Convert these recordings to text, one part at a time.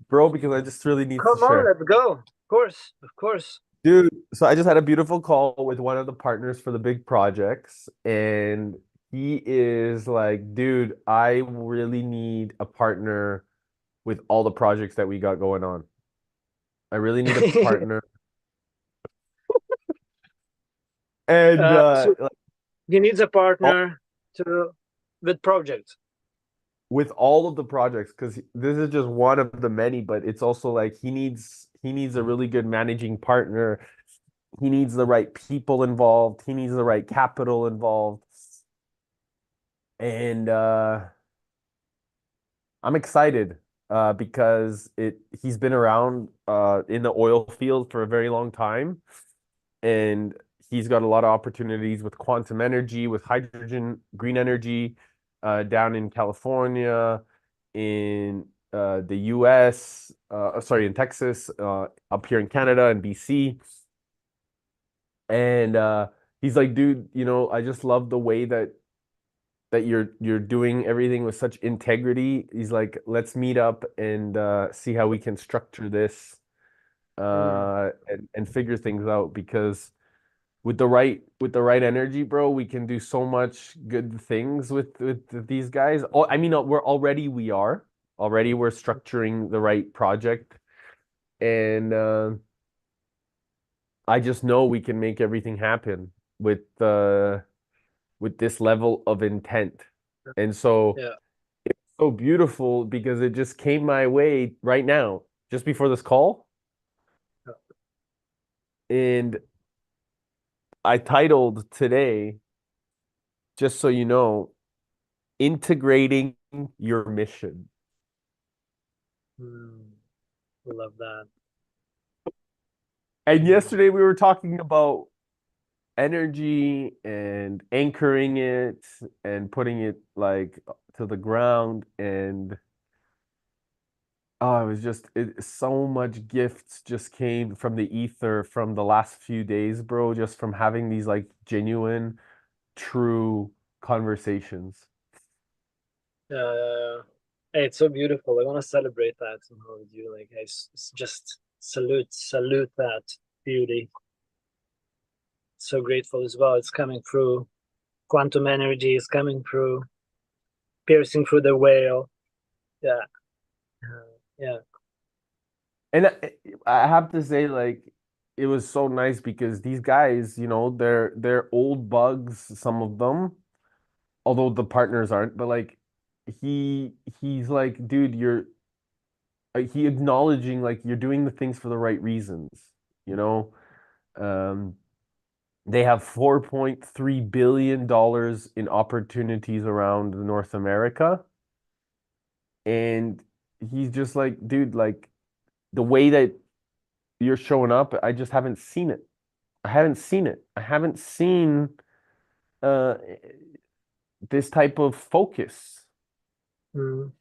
bro, because I just really need to Come on, share. let's go. Of course, of course. Dude, so I just had a beautiful call with one of the partners for the big projects, and he is like, dude, I really need a partner with all the projects that we got going on. I really need a partner. And So like, he needs a all, partner to with projects. with all of the projects, because this is just one of the many, but it's also like he needs a really good managing partner. He needs the right people involved. He needs the right capital involved. And I'm excited because he's been around in the oil field for a very long time, and he's got a lot of opportunities with quantum energy, with hydrogen, green energy, down in California, in the US, sorry, in Texas, up here in Canada and BC. And he's like, dude, I just love the way that you're doing everything with such integrity. He's like, let's meet up and see how we can structure this Mm. and figure things out because with the right energy, bro, we can do so much good things with these guys. Oh, I mean, we're structuring the right project, and I just know we can make everything happen with this level of intent. And so Yeah. so beautiful because it just came my way right now, just before this call. And I titled today, just so you know, integrating your mission. Mm. Love that. And Mm. yesterday we were talking about energy and anchoring it and putting it like to the ground. And oh, it was so much gifts just came from the ether from the last few days, bro, just from having these like genuine true conversations. Uh, hey, it's so beautiful. I want to celebrate that somehow with you. Like, just salute that beauty. So grateful as well. It's coming through. Quantum energy is coming through, piercing through the whale. Yeah, yeah. And I have to say, like, it was so nice because these guys, they're old bugs, some of them, although the partners aren't, but like he's like, dude, he acknowledging like you're doing the things for the right reasons, you know? Um, they have $4.3 billion in opportunities around North America. And he's just like, dude, like the way that you're showing up, I just haven't seen it. I haven't seen it. I haven't seen uh this type of focus. Mm.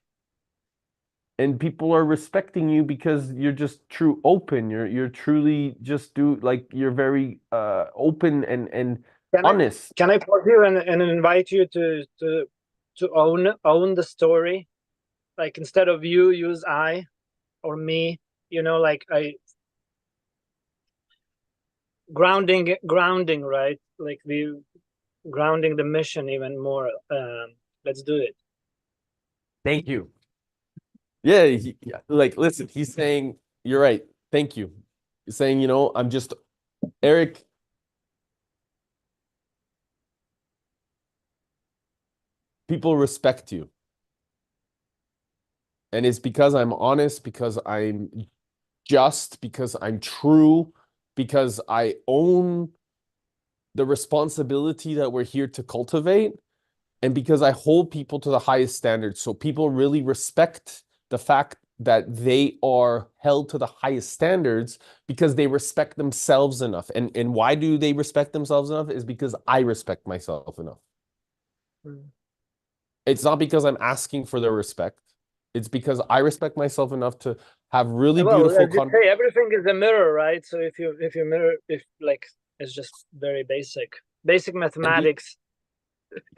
And people are respecting you because you're just true open. You're truly just do like you're very open and Can I honest. can I pause you and invite you to own the story? Like instead of you, use I or me. Like I grounding, right? Like the grounding the mission even more. Let's do it. Thank you. Yeah, yeah, like listen, he's saying you're right. Thank you. He's saying, I'm just Eric, people respect you. And it's because I'm honest, because I'm just, because I'm true, because I own the responsibility that we're here to cultivate, and because I hold people to the highest standards. So people really respect the fact that they are held to the highest standards because they respect themselves enough. And why do they respect themselves enough? Is because I respect myself enough. Mm. It's not because I'm asking for their respect. It's because I respect myself enough to have really Well, beautiful as you con say, everything is a mirror, right? So if you mirror, if like it's just very basic and the, mathematics.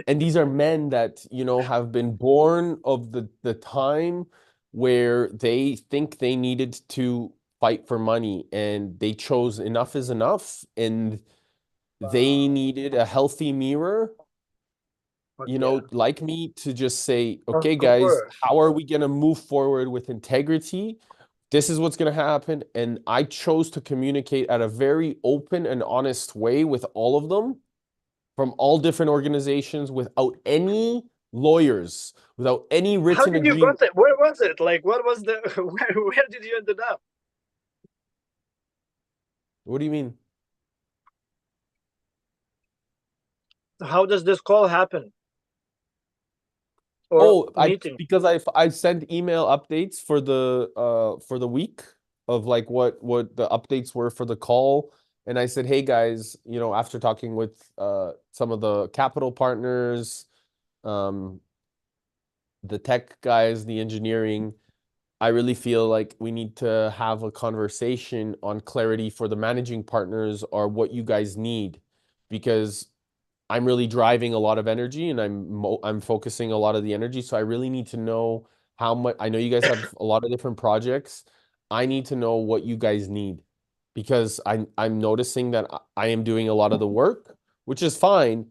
and these are men that have been born of the time where they think they needed to fight for money and they chose enough is enough and they Wow. needed a healthy mirror, Fuck yeah. like me to just say, Of okay, guys, course. how are we going to move forward with integrity? This is what's going to happen. And I chose to communicate at a very open and honest way with all of them from all different organizations without any lawyers, without any How written did you agreement. got it? Where was it? Like, what was the where did you ended up? What do you mean? How does this call happen or Oh, I meeting? because I sent email updates for the week of like what the updates were for the call. And I said, hey guys, after talking with some of the capital partners, um, the tech guys, the engineering, I really feel like we need to have a conversation on clarity for the managing partners or what you guys need because I'm really driving a lot of energy and I'm focusing a lot of the energy. So I really need to know how much. I know you guys have a lot of different projects. I need to know what you guys need because I'm noticing that I am doing a lot of the work, which is fine,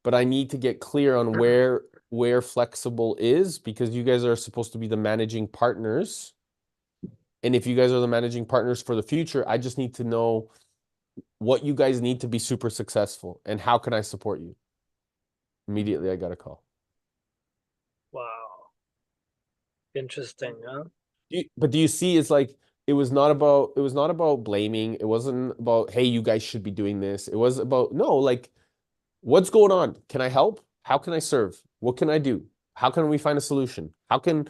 but I need to get clear on where flexible is because you guys are supposed to be the managing partners. And if you guys are the managing partners for the future, I just need to know what you guys need to be super successful and how can I support you? Immediately, I got a call. Wow. Interesting, huh? But do you see, it's like it was not about blaming. It wasn't about, hey, you guys should be doing this. It was about, no, like, what's going on? Can I help? How can I serve? What can I do? How can we find a solution? How can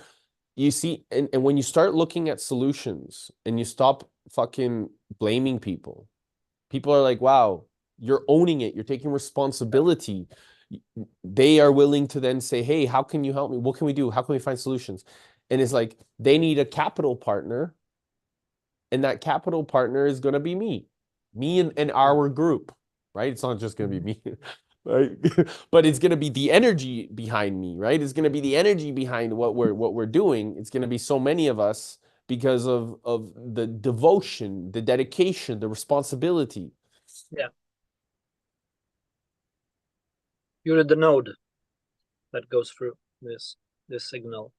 you see? And when you start looking at solutions and you stop fucking blaming people, people are like, wow, you're owning it. You're taking responsibility. They are willing to then say, hey, how can you help me? What can we do? How can we find solutions? And it's like they need a capital partner, and that capital partner is going to be me and our group, right? It's not just going to be me, right? But it's going to be the energy behind me, right? It's going to be the energy behind what we're doing. It's going to be so many of us because of the devotion, the dedication, the responsibility. Yeah. You're the node that goes through this signal.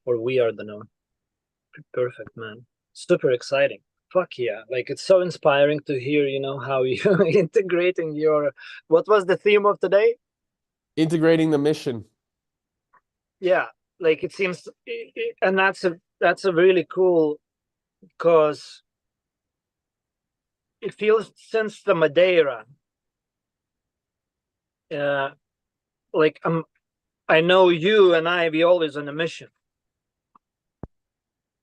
Or we are the node. Perfect, man. Super exciting. Fuck yeah. Like it's so inspiring to hear, how you integrating your what was the theme of today? Integrating the mission. Yeah. Like it seems and that's a really cool because it feels since the Madeira, uh like I know you and we always on a mission.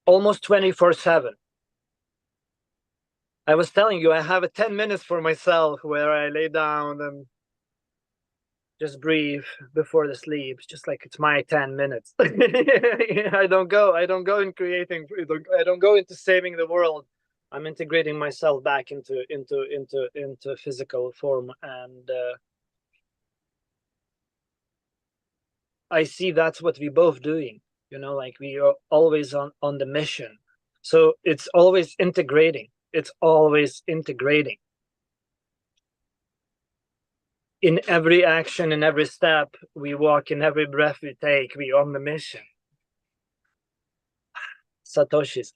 Almost 24/7. I was telling you I have a 10 minutes for myself where I lay down and just breathe before the sleep. It's just like it's my 10 minutes. I don't go in creating, I don't go into saving the world. I'm integrating myself back into physical form, and I see that's what we both doing. Like we are always on the mission. So it's always integrating. It's always integrating in every action, in every step we walk, in every breath we take. We on the mission. Satoshi's.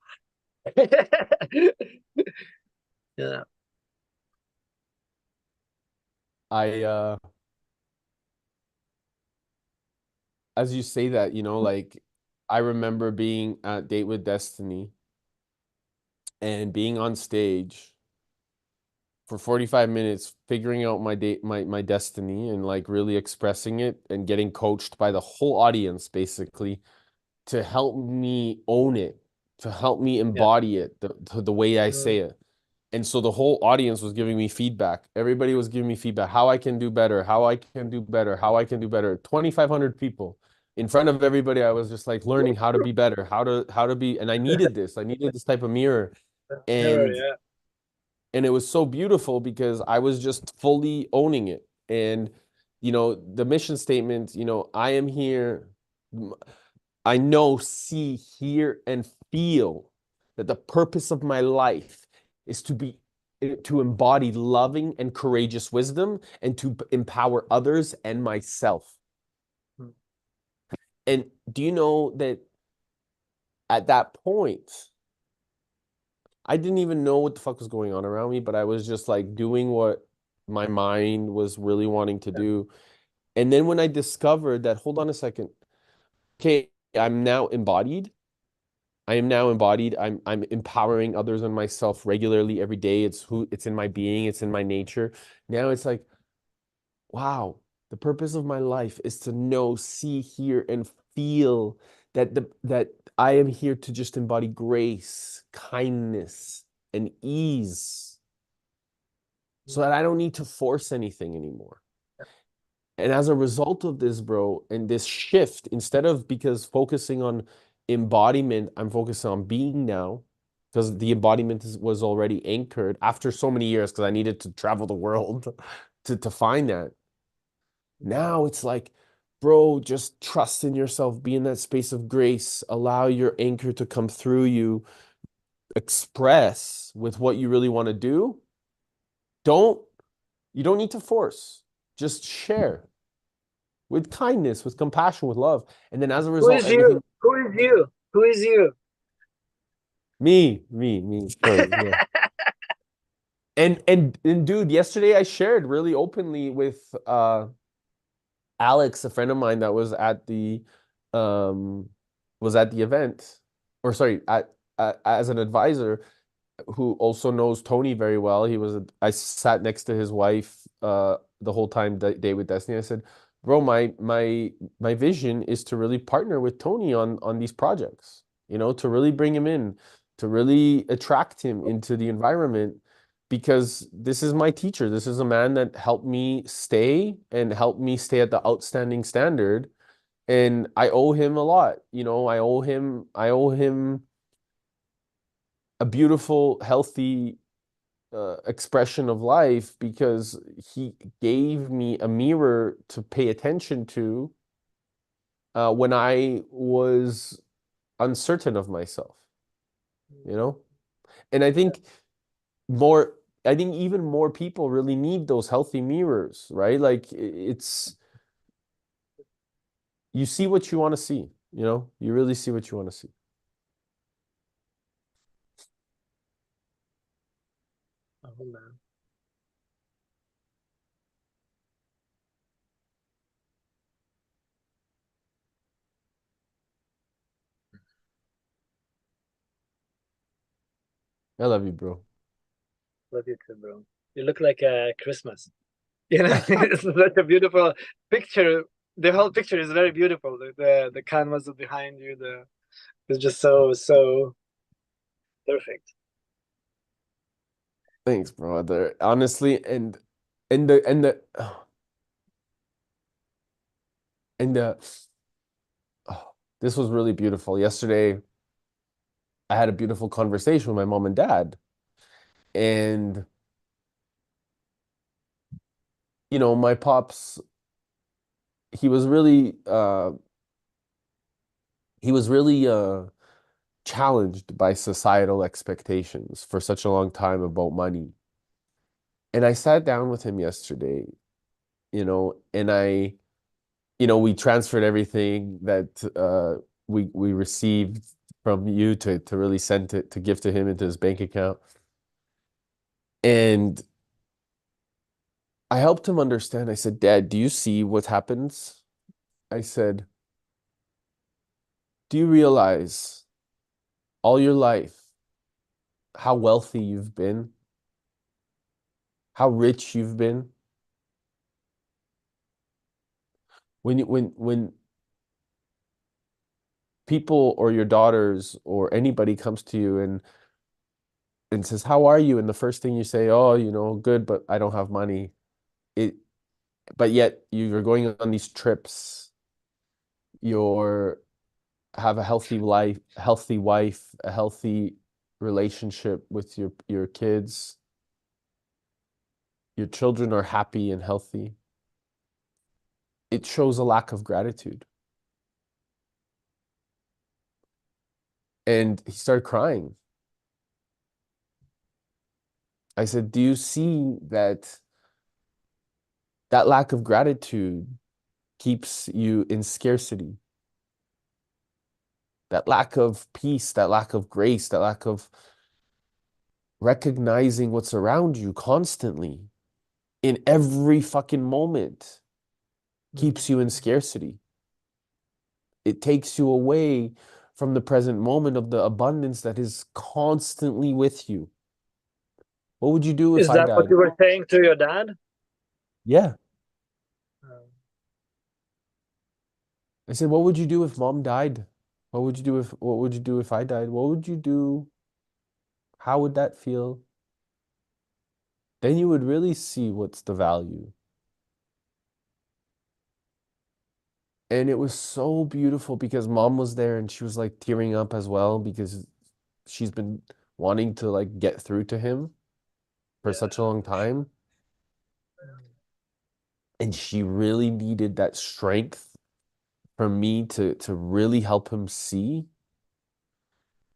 Yeah. I as you say that, like I remember being at Date with Destiny and being on stage for 45 minutes figuring out my destiny and like really expressing it and getting coached by the whole audience basically to help me own it, to help me Yeah. embody it the way I Mm. say it. And so the whole audience was giving me feedback. Everybody was giving me feedback, how I can do better, how I can do better, how I can do better. 2,500 people in front of everybody. I was just like learning how to be better, how to be, and I needed this. I needed this type of mirror. Mirror, And yeah. and it was so beautiful because I was just fully owning it. And the mission statement, I am here. I know, see, hear, and feel that the purpose of my life is to embody loving and courageous wisdom and to empower others and myself. Mm. And do you know that at that point, I didn't even know what the fuck was going on around me, but I was just like doing what my mind was really wanting to do. And then when I discovered that, hold on a second, okay, I'm now embodied. I am now embodied. I'm empowering others and myself regularly every day. It's in my being, it's in my nature. Now it's like, wow, the purpose of my life is to know, see, hear, and feel that I am here to just embody grace, kindness, and ease so Mm. that I don't need to force anything anymore. And as a result of this, bro, and this shift, instead of because focusing on embodiment, I'm focusing on being now because the embodiment was already anchored after so many years because I needed to travel the world to find that. Now it's like, bro, just trust in yourself, be in that space of grace, allow your anchor to come through you, express with what you really want to do. Don't, you don't need to force, just share with kindness, with compassion, with love. And then as a Who result, is you? everything, Who is you? Who is you? me, sorry, yeah. And dude, yesterday I shared really openly with Alex, a friend of mine that um was at the event, or sorry, as an advisor, who also knows Tony very well. I sat next to his wife the whole time day with Destiny. I said, "Bro, my vision is to really partner with Tony on these projects, to really bring him in, to really attract him into the environment because this is my teacher. This is a man that helped me stay and helped me stay at the outstanding standard, and I owe him a lot. I owe him a beautiful, healthy expression of life because he gave me a mirror to pay attention to when I was uncertain of myself, you know? And more, I think even more people really need those healthy mirrors, right? Like you see what you want to see, You really see what you want to see. Oh man, I love you, bro. love you too, bro. You look like Christmas. You know, it's such a beautiful picture. The whole picture is very beautiful. The canvas behind you, it's just so perfect. Thanks, brother. Honestly, and the oh, this was really beautiful. Yesterday, I had a beautiful conversation with my mom and dad. And, my pops, he was really he was really challenged by societal expectations for such a long time about money. And I sat down with him yesterday, and we transferred everything that we received from you to really send it to give to him into his bank account. And I helped him understand. I said, Dad, do you see what happens? I said, do you realize all your life how wealthy you've been, how rich you've been? When people or your daughters or anybody comes to you and says, "How are you?" and the first thing you say, "Oh, good, but I don't have money." It, but yet you're going on these trips. You're have a healthy wife, a healthy relationship with your kids. Your children are happy and healthy. It shows a lack of gratitude. And he started crying. I said, "Do you see that lack of gratitude keeps you in scarcity? That lack of peace, that lack of grace, that lack of recognizing what's around you constantly in every fucking moment Mm. keeps you in scarcity. It takes you away from the present moment of the abundance that is constantly with you. What would you do if Is I that what died?" you were saying to your dad? Yeah. Um, I said, "What would you do if mom died? What would you do if I died? What would you do? How would that feel?" Then you would really see what's the value. And it was so beautiful because mom was there and she was like tearing up as well because she's been wanting to like get through to him for yeah. such a long time. And she really needed that strength from me to really help him see.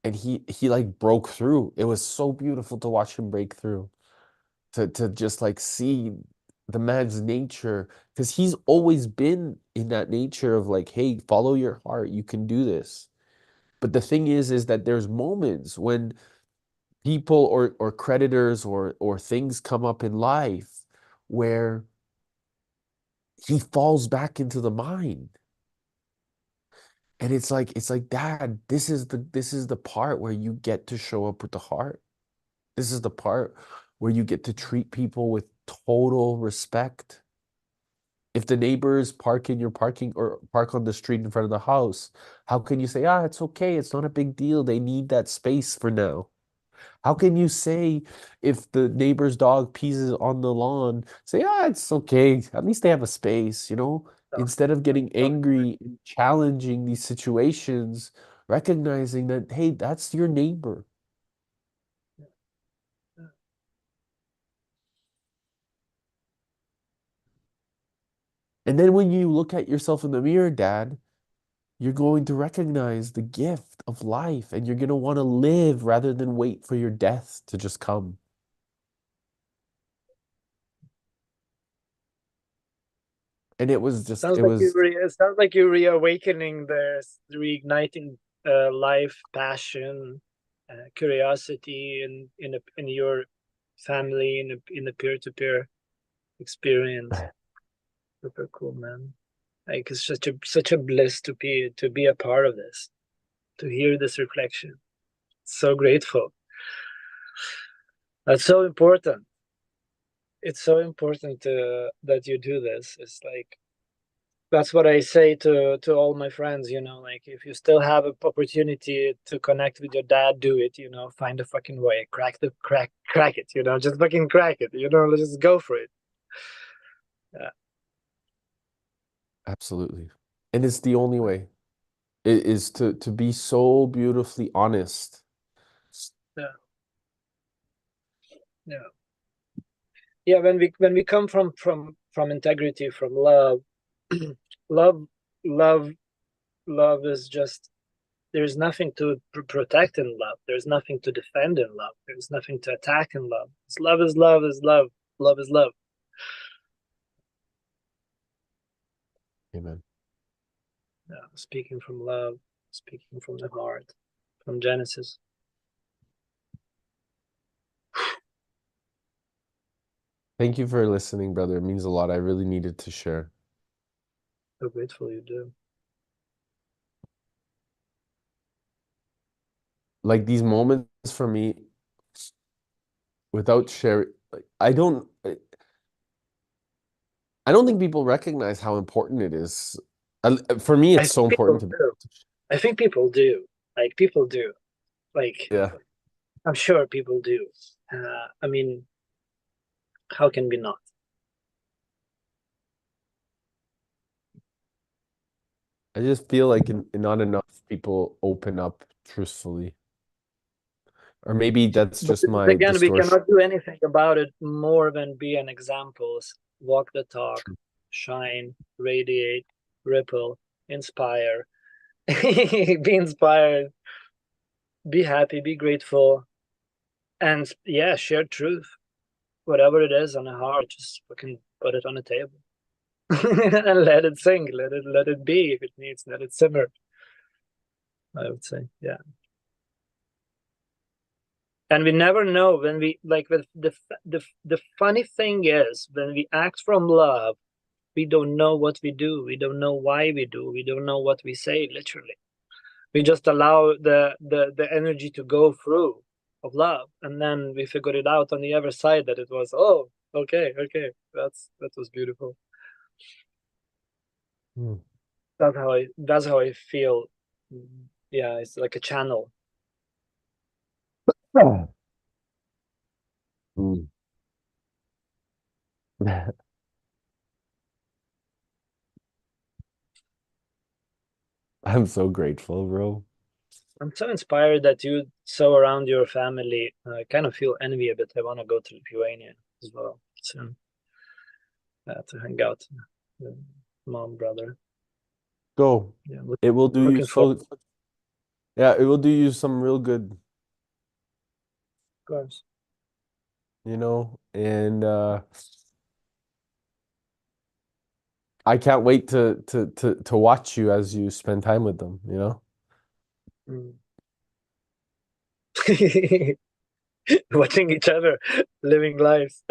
And he like broke through. It was so beautiful to watch him break through, to just like see the man's nature, because he's always been in that nature of like, hey, follow your heart, you can do this. But the thing is that there's moments when people or creditors or things come up in life where he falls back into the mind. And it's like, Dad, this is the part where you get to show up with the heart. This is the part where you get to treat people with total respect. If the neighbors park in your parking or park on the street in front of the house, how can you say, it's okay, it's not a big deal. They need that space for now. How can you say if the neighbor's dog pees on the lawn, say, it's okay. At least they have a space, So, instead of getting so, angry and challenging these situations, recognizing that, hey, that's your neighbor. And then when you look at yourself in the mirror, Dad, you're going to recognize the gift of life and you're going to want to live rather than wait for your death to just come. And sounds it like was, it sounds like you're reawakening reigniting life, passion, curiosity in your family in a peer-to-peer experience. Super cool, man. Like it's such a bliss to be a part of this, to hear this reflection. So grateful. That's so important. It's so important that you do this. It's like that's what I say to all my friends. Like if you still have an opportunity to connect with your dad, do it. Find a fucking way, crack it. Just fucking crack it. Just go for it. Yeah, absolutely. And it's the only way. It is to be so beautifully honest. yeah, yeah, yeah. When we come from integrity, from love, love, love, love is just there's nothing to protect in love. There's nothing to defend in love. There's nothing to attack in love. Love is love is love. Love is love. Amen. Yeah, speaking from love, speaking from the heart, from Genesis. Thank you for listening, brother. It means a lot. I really needed to share. So grateful you do. Like these moments for me, without sharing, like I don't think people recognize how important it is. For me, I it's so think important people to be do. able to I think people do. Like people do. Like yeah. I'm sure people do. I mean, how can we not? I just feel like not enough people open up truthfully. Or maybe that's But just my again, we distortion. cannot do anything about it more than be an example. Walk the talk, True. shine, radiate, ripple, inspire, be inspired. be happy, be grateful, and yeah, share truth. Whatever it is on the heart, just fucking put it on the table. And let it sink, let it be if it needs, let it simmer, I would say. Yeah. And we never know when we like the funny thing is when we act from love, we don't know what we do. We don't know why we do. We don't know what we say, literally. We just allow the energy to go through of love. And then we figured it out on the other side that it was, oh, okay, okay. That was beautiful. Hmm. That's how I feel. Yeah, it's like a channel. Mm. I'm so grateful, bro. I'm so inspired that you so around your family. I kind of feel envy a bit. I want to go to Lithuania as well soon to hang out. Uh, Mom, brother. Go. Yeah, It will do you looking forward, so, yeah, it will do you some real good, of course. and I can't wait to watch you as you spend time with them. Mm. Watching each other, living lives.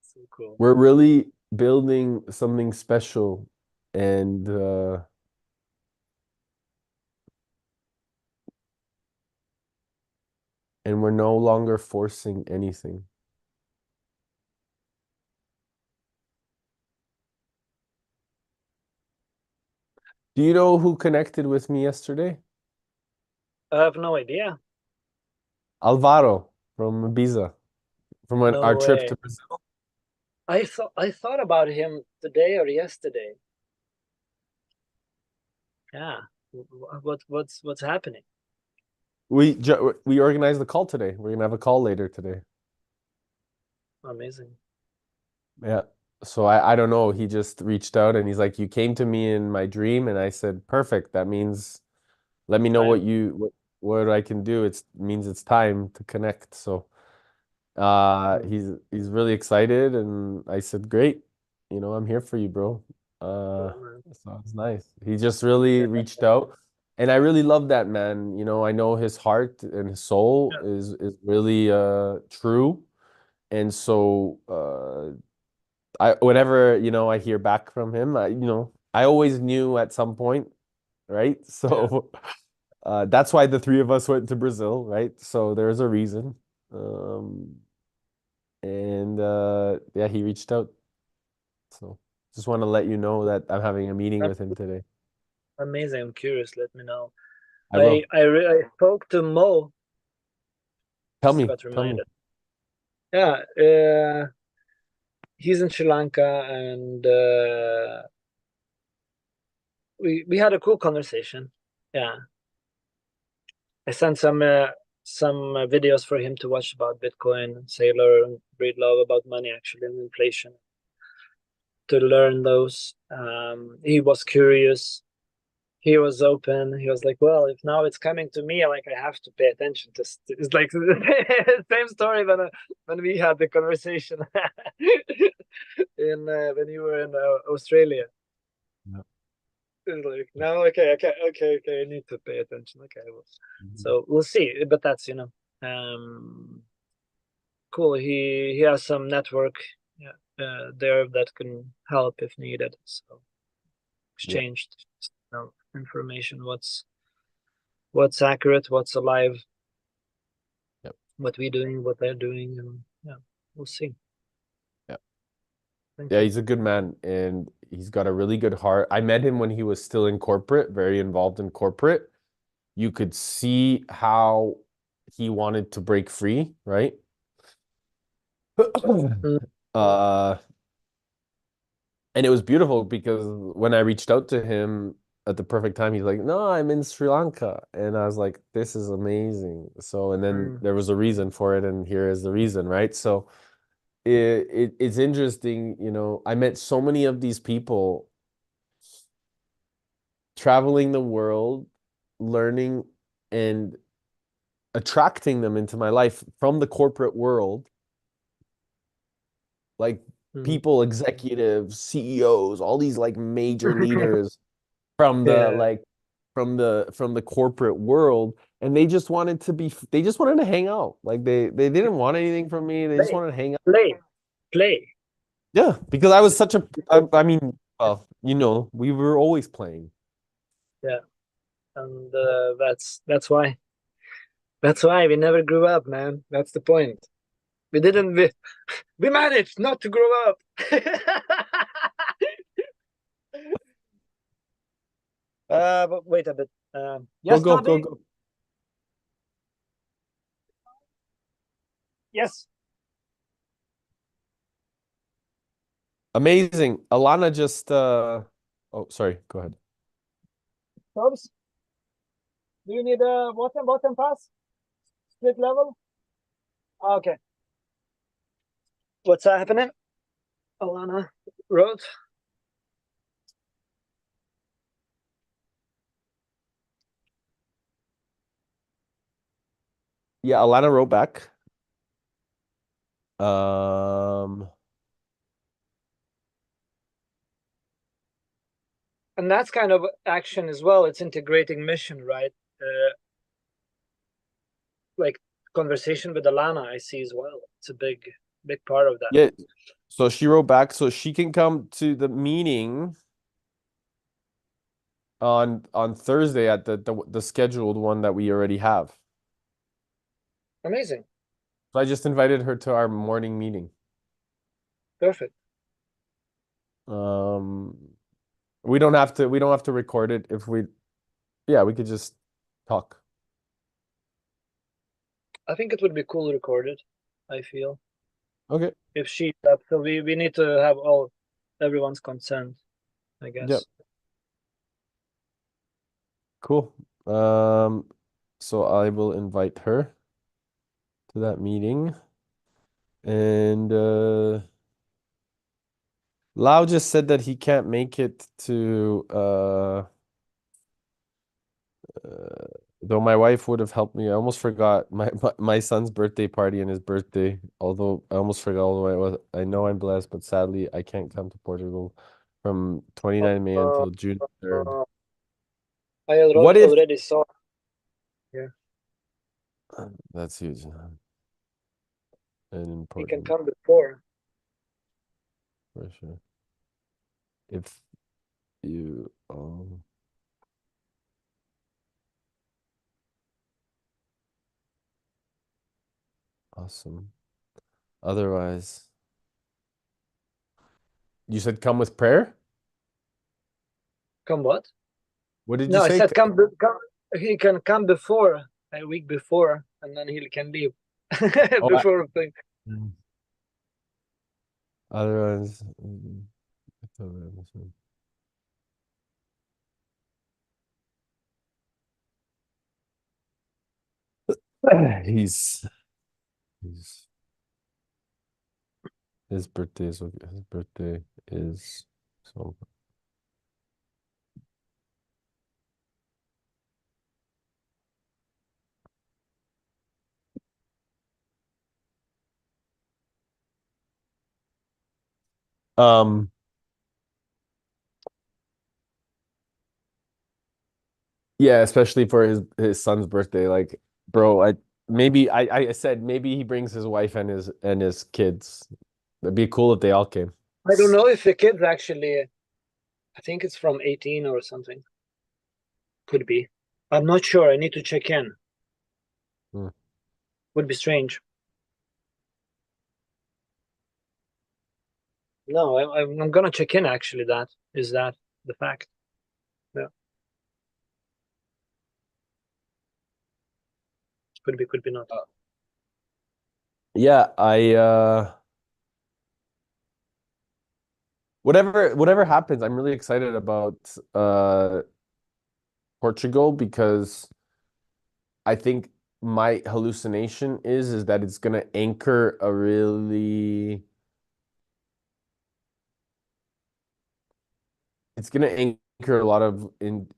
So cool. We're really building something special, and we're no longer forcing anything. Do you know who connected with me yesterday? I have no idea. Alvaro from Ibiza, from our No trip way. to Brazil. I thought about him today or yesterday. Yeah. What's happening? We organized the call today. We're gonna have a call later today. Amazing. Yeah. So I don't know. He just reached out and he's like, "You came to me in my dream," and I said, "Perfect. That means let me know Time. what I can do. It means it's time to connect." So Mm. he's really excited, and I said, "Great. I'm here for you, bro." Uh, Cool, man. so it's nice. He just really Yeah. reached out, and I really love that man. I know his heart and his soul Yeah. is really true. And so I whenever, I hear back from him, I always knew at some point, right? Yeah. So that's why the three of us went to Brazil, right? So there's a reason. Um, and yeah, he reached out. So just want to let you know that I'm having a meeting with him today. Amazing. I'm curious. Let me know. I I will. I I spoke to Mo. Tell Just me, got tell me. reminded. Yeah. He's in Sri Lanka, and we had a cool conversation. Yeah. I sent some videos for him to watch about Bitcoin, Sailor, and Breed Love, about money actually and inflation, to learn those. He was curious. He was open. He was like, "Well, if now it's coming to me, like I have to pay attention to." It's like same story when we had the conversation in when you were in Australia. Yeah. It's like, no, okay, okay, okay, okay. I need to pay attention. Okay, well, Mhm. so we'll see. But that's cool. He has some network, yeah, there that can help if needed. So Yeah. exchanged, information. What's accurate, what's alive, Yeah. what we doing, what they're doing, and yeah, we'll see. Yeah. Thank Yeah, you. he's a good man and he's got a really good heart. I met him when he was still in corporate, very involved in corporate. You could see how he wanted to break free, right? Mm, Uh, and it was beautiful because when I reached out to him at the perfect time, he's like, "No, I'm in Sri Lanka." And I was like, "This is amazing." So, and then mm, there was a reason for it, and here is the reason, right? So it's interesting, I met so many of these people traveling the world, learning and attracting them into my life from the corporate world, like Mhm. people, executives, CEOs, all these like major leaders from the Yeah. like from the corporate world, and they just wanted to hang out. Like they didn't want anything from me. They just Play, wanted to hang out. play, play. Yeah, because I was such a I mean, well, we were always playing. Yeah, and that's why we never grew up, man. That's the point. We didn't. We managed not to grow up. But wait a bit. Go, Yes, go, go, Toddy. go. Yes. Amazing. Alana just oh, sorry, go ahead. Tobbs, do you need a bottom pass? Split level? Okay. What's happening? Alana wrote. Yeah, Alana wrote back. Um, And that's kind of action as well. It's integrating mission, right? Like conversation with Alana, I see as well. It's a big part of that. yeah, so she wrote back so she can come to the meeting on Thursday at the scheduled one that we already have. Amazing. So I just invited her to our morning meeting. Perfect. Um, we don't have to record it if we yeah, we could just talk. I think it would be cool recorded, I feel. Okay. If she's up, so we need to have everyone's consent, I Yep. guess. Cool. So I will invite her to that meeting. And Lau just said that he can't make it to though my wife would have helped me. I almost forgot my son's birthday party and his birthday. Although I almost forgot all the way. I know I'm blessed, but sadly I can't come to Portugal from 29 May Uh, until June 3rd. uh, I What if already saw. Yeah, that's huge and he can important come before. for sure. If you awesome. Otherwise, you said come with prayer? Come what? What did you No, I say? said come. He can come before a week before, and then he can leave Oh, before thing. Mm. Otherwise, he's he's his birthday is okay. His birthday is so um yeah, especially for his son's birthday. Like, bro, I said maybe he brings his wife and his kids. It'd be cool if they all came. I don't know if the kids actually. I think it's from 18 or something. Could be. I'm not sure. I need to check in. Hmm. Would be strange. No, I'm gonna check in. Actually, that the fact. Yeah, could be not. Yeah, I whatever happens, I'm really excited about Portugal because I think my hallucination is that it's gonna anchor a really it's gonna a lot of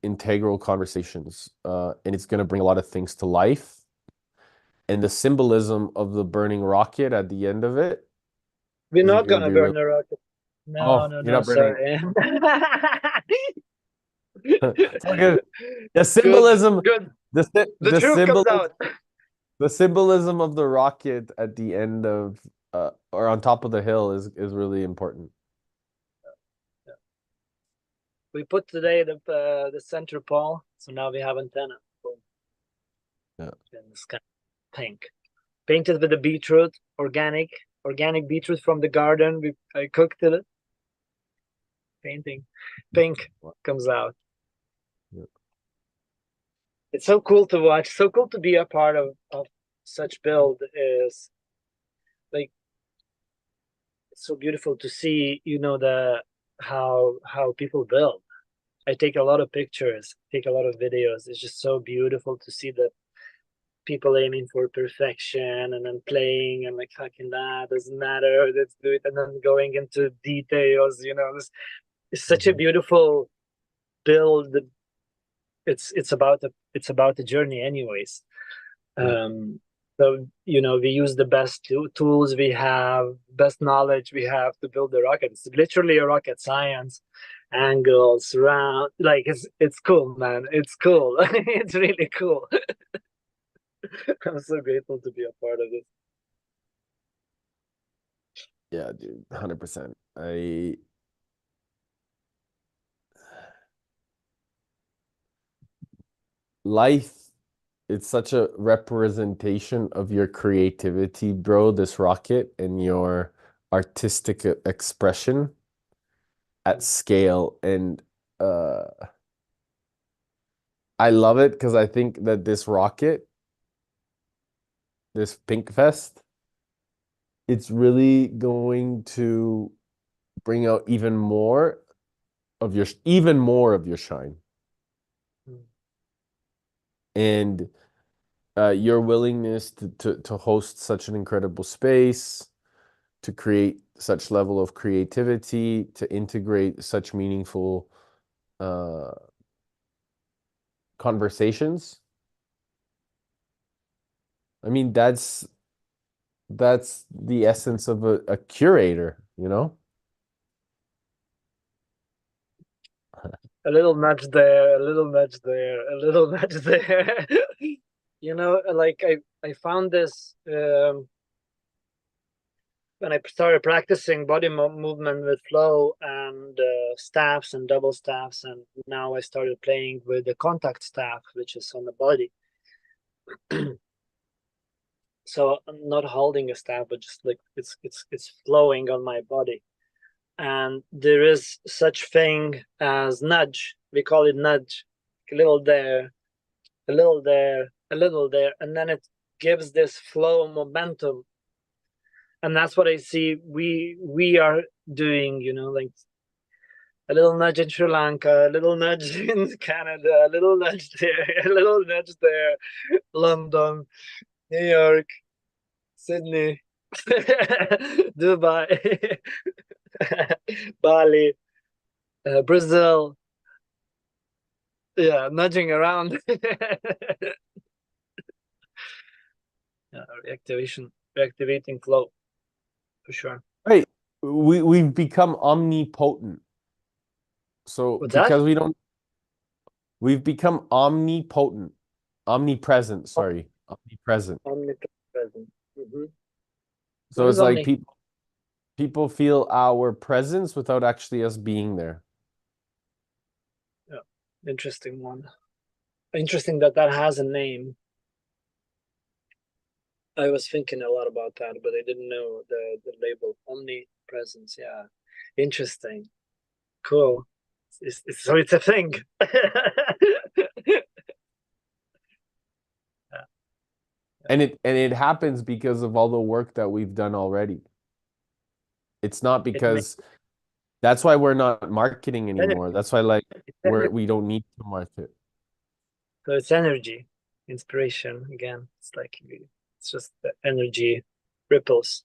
integral conversations, and it's going to bring a lot of things to life. And the symbolism of the burning rocket at the end of it We're is not going to gonna be really. burn the rocket. No, Oh, no, you're no, not burning. sorry. It's all good. The Good, symbolism, good. The the truth comes symbolism, out. the symbolism of the rocket at the end of or on top of the hill is really important. We put today the center pole, so now we have antenna. Boom. Yeah. And it's kind of pink, painted with the beetroot, organic beetroot from the garden. I cooked it. Painting, pink comes out. Yeah. It's so cool to watch. So cool to be a part of such build. Is like it's so beautiful to see. The how people build. I take a lot of pictures, take a lot of videos. It's just so beautiful to see that people aiming for perfection and then playing and like fucking that doesn't matter. Let's do it, and then going into details. It's such a Mhm. beautiful build. It's about the journey, anyways. Yeah. Um, so we use the best tools we have, best knowledge we have to build the rocket. It's literally a rocket science, angles, round. Like it's cool, man. It's cool. It's really cool. I'm so grateful to be a part of this. Yeah, dude, 100%. I life, it's such a representation of your creativity, bro, this rocket and your artistic expression at scale. And uh I love it because I think that this rocket, this Pink Fest, it's really going to bring out even more of your shine. Mm. And your willingness to host such an incredible space, to create such level of creativity, to integrate such meaningful uh, conversations. I mean, that's the essence of a curator, you know? A little nudge there, a little nudge there, a little nudge there. Like I found this when I started practicing body movement with flow and staffs and double staffs, and now I started playing with the contact staff, which is on the body. So I'm not holding a staff, but just like it's flowing on my body. And there is such thing as nudge. We call it nudge. A little there, a little there, a little there, and then it gives this flow momentum. And that's what I see we are doing, like a little nudge in Sri Lanka, a little nudge in Canada, a little nudge there, a little nudge there, London, New York, Sydney, Dubai, Bali, Brazil. Yeah, nudging around. Yeah, reactivating flow for sure. Right. We've become omnipotent. So What's that? we've become omnipresent, sorry, omnipresent. Omnipresent. Mm-hmm. What So is it's like omni? people feel our presence without actually us being there. Yeah, interesting one. Interesting that has a name. I was thinking a lot about that, but I didn't know the label omnipresence. Yeah, interesting. Cool. So it's a thing. Yeah, And it happens because of all the work that we've done already. It's not it makes because that's why we're not marketing anymore. energy. That's why like It's energy. we don't need to market. So it's energy, inspiration. Again, it's just the energy ripples.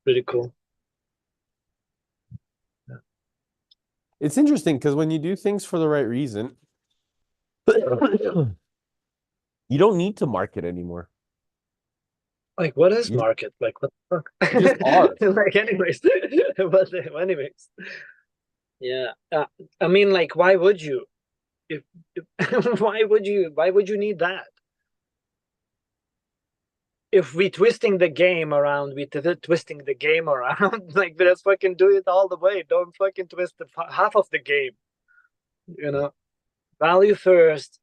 Really cool. It's interesting because when you do things for the right reason, you don't need to market anymore. Like, what is You market? Like, what the just are. fuck? Like, anyways, but anyways, yeah. I mean, like, why would you? If why would you need that? If we twisting the game around, twisting the game around. Like, let's fucking do it all the way. Don't fucking twist half of the game. You know, value first,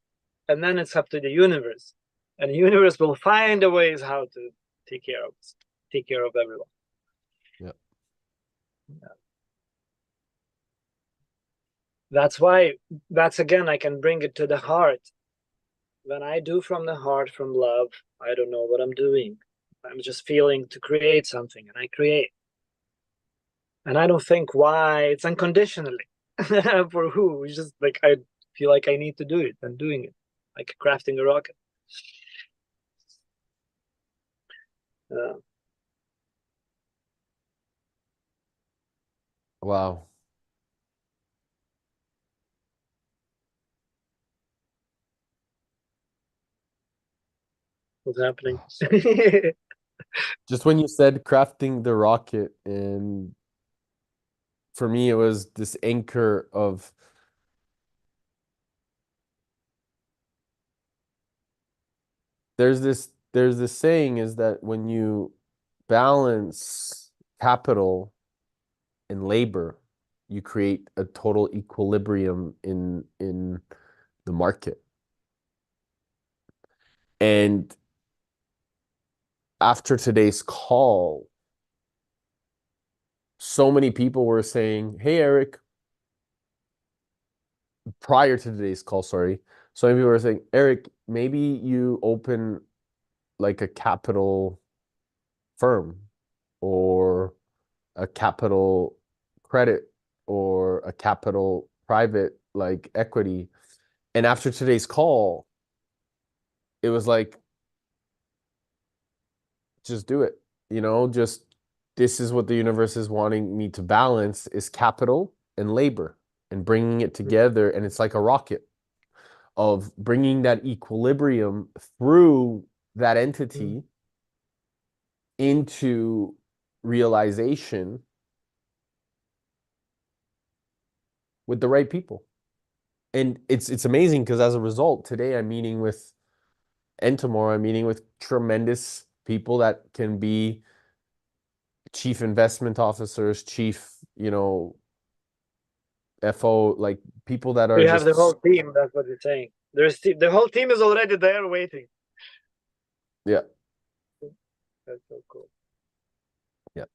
and then it's up to the universe, and the universe will find the ways how to take care of us, take care of everyone. Yeah. That's why. That's again. I can bring it to the heart. When I do from the heart, from love, I don't know what I'm doing. I'm just feeling to create something, and I create. And I don't think why. It's unconditionally. For who? It's just like I feel like I need to do it. I'm doing it, like crafting a rocket. Uh, Wow. what's happening? Just when you said crafting the rocket, and for me, it was this anchor of there's this saying is that when you balance capital and labor, you create a total equilibrium in the market. And after today's call, so many people were saying, "Hey, Eric," prior to today's call, sorry. So many people were saying, "Eric, maybe you open like a capital firm or a capital credit or a capital private like equity." And after today's call, it was like, just do it. Just this is what the universe is wanting me to balance is capital and labor and bringing it together. And it's like a rocket of bringing that equilibrium through that entity into realization with the right people. And it's amazing because as a result, today I'm meeting with, and tomorrow I'm meeting with tremendous people that can be chief investment officers, chief, FO, like people that are We have the whole just, team. That's what you're saying. The whole team is already there waiting. yeah, That's so cool. yeah.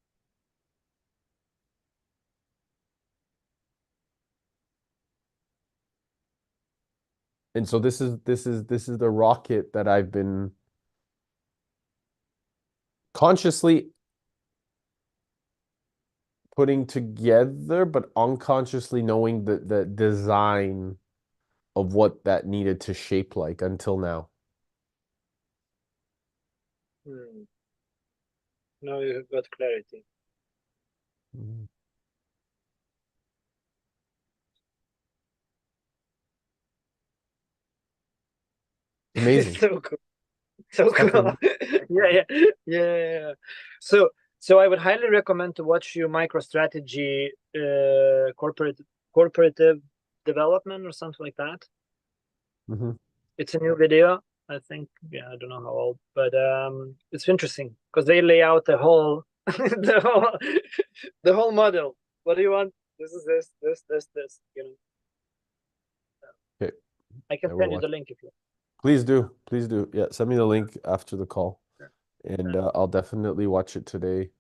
And so this is the rocket that I've been consciously putting together, but unconsciously knowing the design of what that needed to shape like until now. Hmm. Now you've got clarity. Mhm. It's Amazing. so cool. So It's cool. fucking Yeah. So I would highly recommend to watch your MicroStrategy corporative development or something like that. mhm. It's a new video. I think, yeah, I don't know how old, but it's interesting because they lay out the whole the whole the whole model. What do you want? This is this. Okay, I can I will send you watch. the link if you Please do. Please do. Yeah, send me the link after the call, want. and I'll definitely watch it today,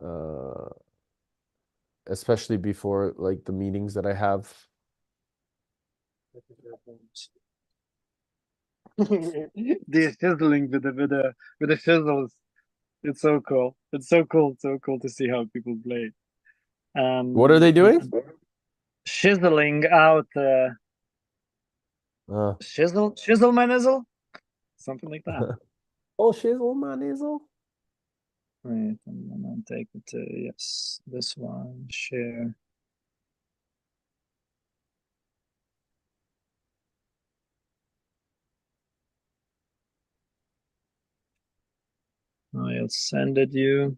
uh, especially before like the meetings that I have. The sizzling with the sizzles. It's so cool. It's so cool to see how people play. What are they doing? Chiseling out Uh, chisel my nizzle, something like that. oh, shizzle my nizzle. Right, I'm gonna take it to yes, this one, share. I'll send it you.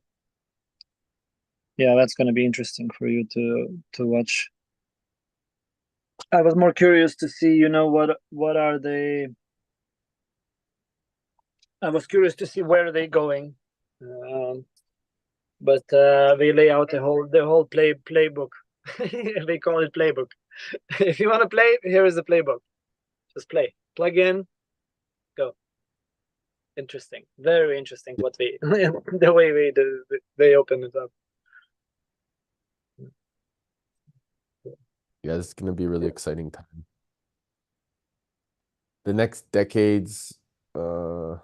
Yeah, that's gonna be interesting for you to watch. I was more curious to see, what are they? I was curious to see where are they going, but they lay out the whole playbook. They call it playbook. If you want to play, here is the playbook. Just play, plug in, go. Interesting, very interesting. What they the way they open it up. Yeah, it's gonna be a really exciting time. The next decades, we're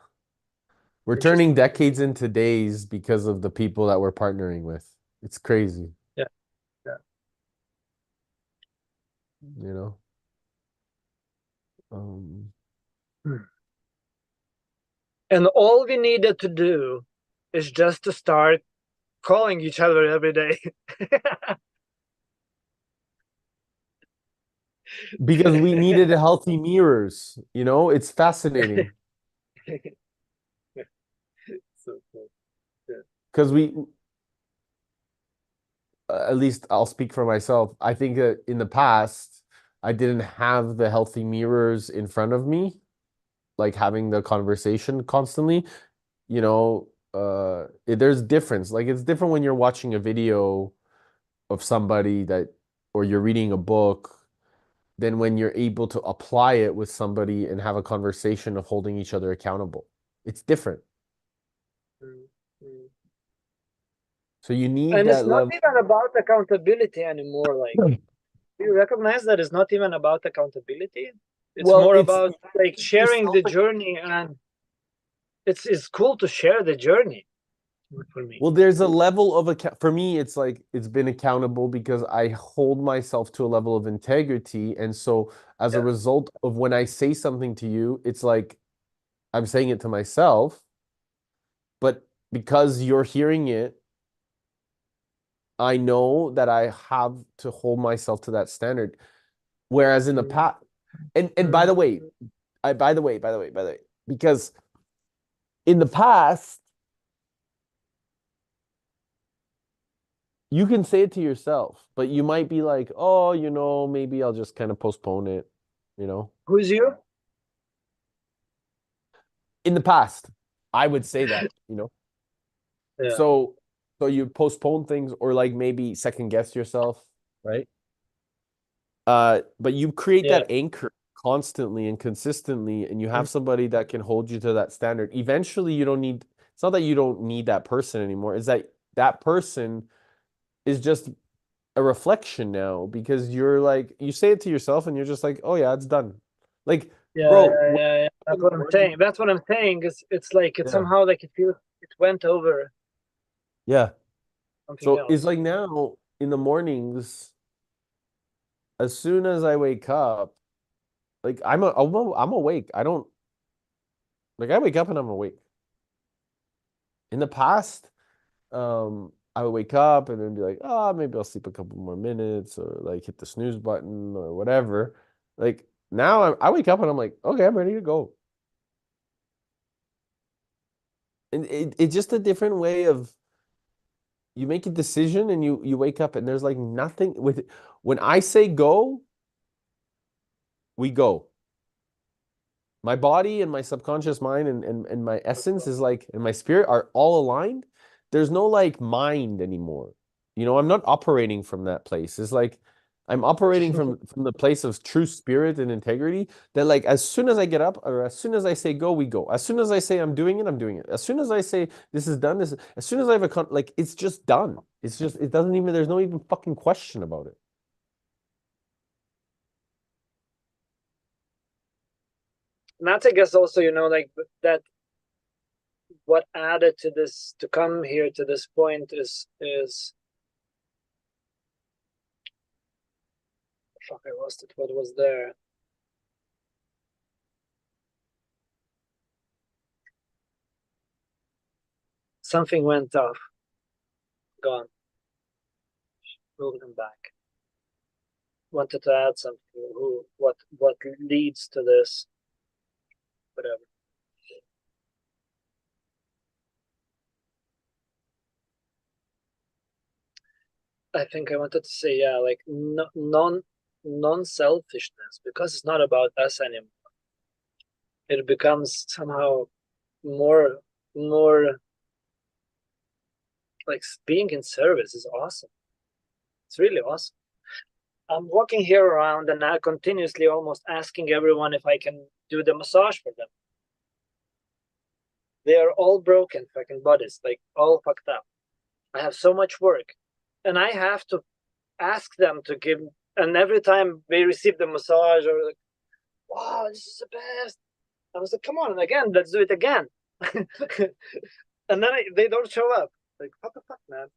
turning Interesting. decades into days because of the people that we're partnering with. It's crazy, Yeah, yeah. you know? Um, And all we needed to do is just to start calling each other every day. because we needed healthy mirrors, you know? It's fascinating So cool. Yeah. because at least I'll speak for myself. I think that in the past, I didn't have the healthy mirrors in front of me, like having the conversation constantly. There's difference. Like it's different when you're watching a video of somebody that, or you're reading a book, than when you're able to apply it with somebody and have a conversation of holding each other accountable. It's different. Mm, mm. So you need And it's that not level. even about accountability anymore. Like, do you recognize that it's not even about accountability? It's Well, more it's about like sharing yourself. the journey, and it's cool to share the journey for me. Well, there's a level of account for me. It's like it's been accountable because I hold myself to a level of integrity, and so as a Yeah. result of when I say something to you, it's like I'm saying it to myself, but because you're hearing it, I know that I have to hold myself to that standard. Whereas in the Mm, past, and by the mm. way, by the way, because in the past, you can say it to yourself, but you might be like, oh, maybe I'll just kind of postpone it, you know? Who's you? In the past, I would say that. Yeah, So so you postpone things or like maybe second guess yourself, right? But you create yeah. that anchor constantly and consistently, and you Mm, have somebody that can hold you to that standard. Eventually, you don't need, it's not that you don't need that person anymore, it's that that person is just a reflection now because you're like, you say it to yourself and you're just like, oh yeah, it's done. Like, yeah, bro, yeah, when yeah, yeah. in That's the what I'm morning, saying. That's what I'm saying. It's like it's yeah, somehow like it feels it went over yeah. something So it's else. like now in the mornings, as soon as I wake up, like I'm awake. I don't like I wake up and I'm awake. In the past, I would wake up and then be like, oh, maybe I'll sleep a couple more minutes or like hit the snooze button or whatever. Like now I wake up and I'm like, okay, I'm ready to go. And it's just a different way of you make a decision and you wake up and there's like nothing with it. When I say go, we go. My body and my subconscious mind and my essence is like, and my spirit are all aligned. There's no like mind anymore. I'm not operating from that place. It's like I'm operating from the place of true spirit and integrity that like as soon as I get up or as soon as I say go, we go. As soon as I say I'm doing it, I'm doing it. As soon as I say this is done, as soon as I have like it's just done. It's just it doesn't even there's no even fucking question about it. And that's, I guess, also, like that. What added to this to come here to this point is fuck. I lost it. What was there? Something went off. Gone. Move them back. Wanted to add something. What leads to this? Whatever. I think I wanted to say, yeah, like no, non-selfishness, because it's not about us anymore. It becomes somehow more more like being in service is awesome. It's really awesome. I'm walking here around and I continuously almost asking everyone if I can do the massage for them. They are all broken fucking bodies, like all fucked up. I have so much work, and I have to ask them to give. And every time they receive the massage, or like, wow, this is the best. I was like, come on, and again, let's do it again. And then they don't show up. Like, what the fuck, man?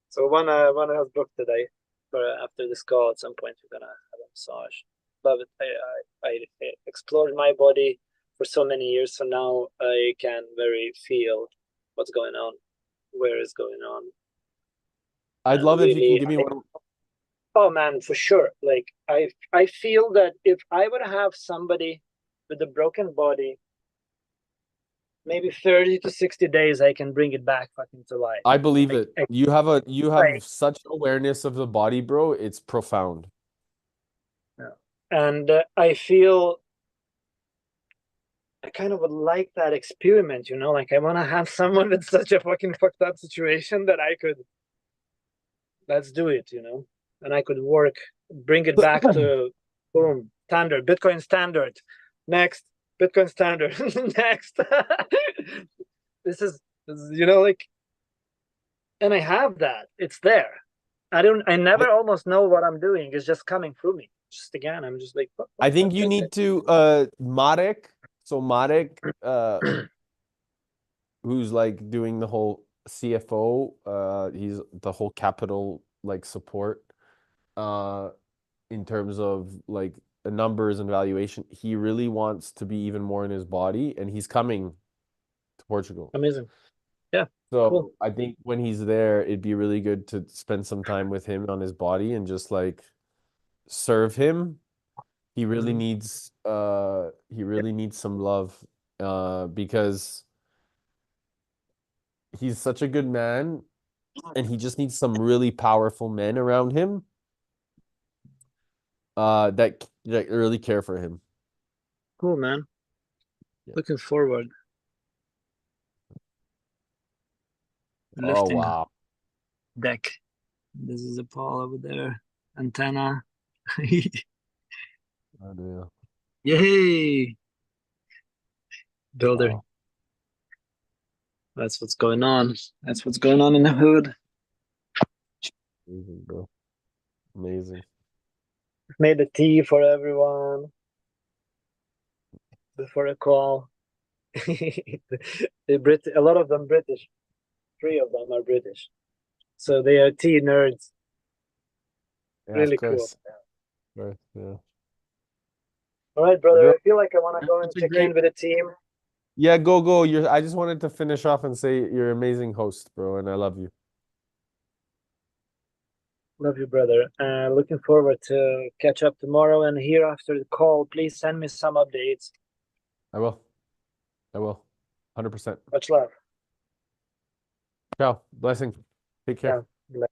So one has booked today for after this call. At some point, we're gonna have a massage. Love it. I explored my body for so many years, so now I can very feel what's going on, where is going on, I'd and love if you can really, give me one. oh man, for sure. Like I feel that if I would have somebody with a broken body, maybe 30 to 60 days, I can bring it back fucking to life. I believe Like, it. You have like such awareness of the body, bro. It's profound. yeah. And I feel I kind of would like that experiment, you know, like I want to have someone in such a fucking fucked up situation that I could, let's do it, you know, and I could work, bring it back to boom, standard, Bitcoin standard, next, Bitcoin standard, next. This is, you know, like, and I have that, it's there. I never almost know what I'm doing. It's just coming through me. Just again, I'm just like, I think you okay. need to Marek. So Marek, who's like doing the whole CFO, he's the whole capital like support uh in terms of like the numbers and valuation. He really wants to be even more in his body, and he's coming to Portugal. Amazing. Yeah, cool. So I think when he's there, it'd be really good to spend some time with him on his body and just like serve him. Mhm. He really needs some love because he's such a good man, and he just needs some really powerful men around him that really care for him. Cool, man. Yeah. Looking forward. Oh Lifting wow. deck. This is a pole over there. Antenna. Oh, yeah. Yay! Builder. Wow. That's what's going on. That's what's going on in the hood. Amazing, bro. Amazing. Made a tea for everyone before a call. A lot of them British. Three of them are British. So they are tea nerds. Yeah, of Really cool. course. Of course, yeah. All right, brother. Bro, I feel like I want to you're go and such a check in great. with the team. Yeah, go, go. I just wanted to finish off and say you're an amazing host, bro, and I love you. Love you, brother. Looking forward to catch up tomorrow and here after the call. Please send me some updates. I will. I will. 100%. Much love. Ciao. Blessing. Take care. Yeah.